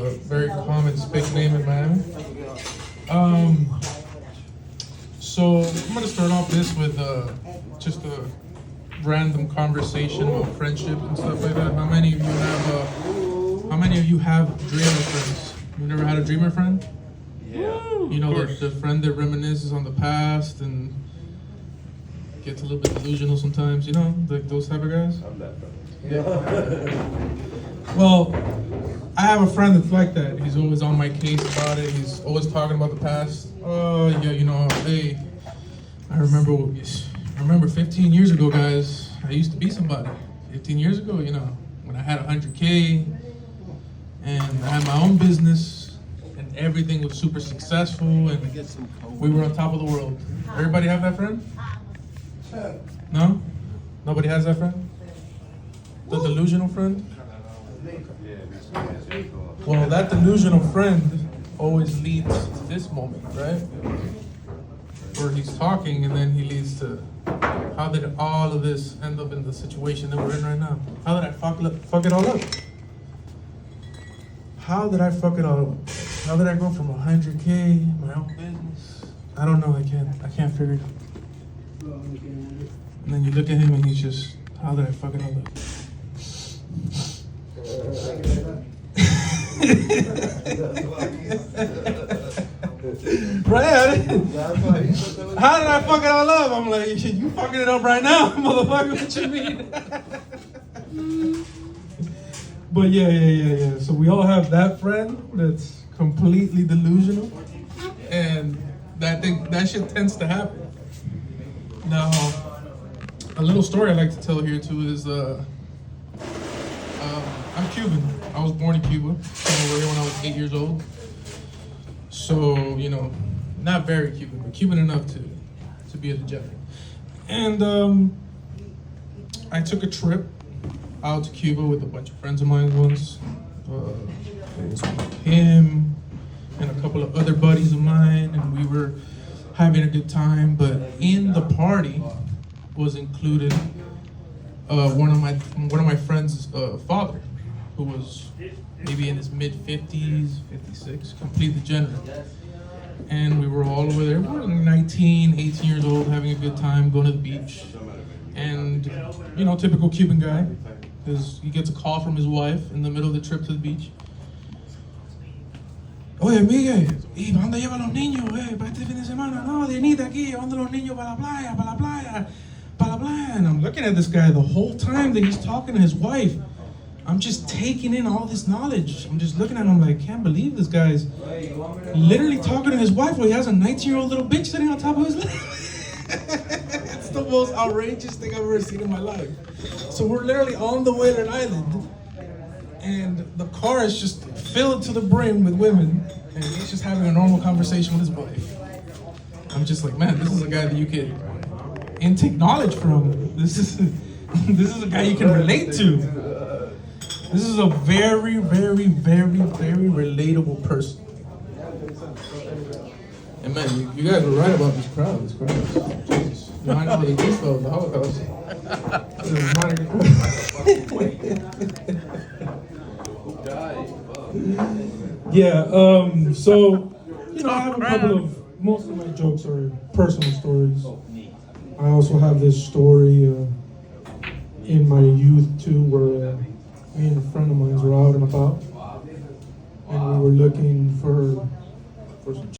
a very common spick name in Miami. So I'm gonna start off this with just a random conversation about friendship and stuff like that. How many of you have dreamer friends? You never had a dreamer friend? Yeah. You know, the friend that reminisces on the past and gets a little bit delusional sometimes, you know, like those type of guys? I'm that friend. Well, I have a friend that's like that. He's always on my case about it. He's always talking about the past. Oh, yeah, you know, hey, I remember 15 years ago, guys, I used to be somebody. 15 years ago, you know, when I had 100K and I had my own business and everything was super successful and we were on top of the world. Everybody have that friend? No? Nobody has that friend? The delusional friend? Well, that delusional friend always leads to this moment, right? Where he's talking and then he leads to, how did all of this end up in the situation that we're in right now? How did I fuck it all up? How did I fuck it all up? How did I go from 100K, my own business? I don't know, I can't figure it out. And then you look at him and he's just, how did I fuck it all up? Right? How did I fuck it all up? I'm like, you fucking it up right now, motherfucker. What you mean? But yeah. So we all have that friend that's completely delusional, and that shit tends to happen. Now, a little story I like to tell here too is I'm Cuban. I was born in Cuba. Came over here when I was 8 years old. So, you know, not very Cuban, but Cuban enough to be a degenerate. And I took a trip out to Cuba with a bunch of friends of mine once. It was him and a couple of other buddies of mine, and we were having a good time. But in the party was included one of my friends' father, who was maybe in his mid-50s, 56, complete degenerate. And we were all over there, we were 19, 18 years old, having a good time, going to the beach. And, you know, typical Cuban guy, because he gets a call from his wife in the middle of the trip to the beach. Oye, Miguel, ¿y para dónde llevan los niños, para este fin de semana? No, venid aquí, llevando los niños para la playa, para la playa, para la playa. And I'm looking at this guy the whole time that he's talking to his wife. I'm just taking in all this knowledge. I'm just looking at him like, can't believe this guy's literally talking to his wife while he has a 19-year-old little bitch sitting on top of his lap. It's the most outrageous thing I've ever seen in my life. So we're literally on the way to an island, and the car is just filled to the brim with women, and he's just having a normal conversation with his wife. I'm just like, man, this is a guy that you can intake knowledge from. This is a guy you can relate to. This is a very, very, very, very relatable person. And man, you guys were right about this crowd. This crowd, Jesus. You might know what they did though, the Holocaust. Yeah. So you know, I have a couple of. Most of my jokes are personal stories. I also have this story in my youth too, where me and a friend of mine were out and about, and we were looking for some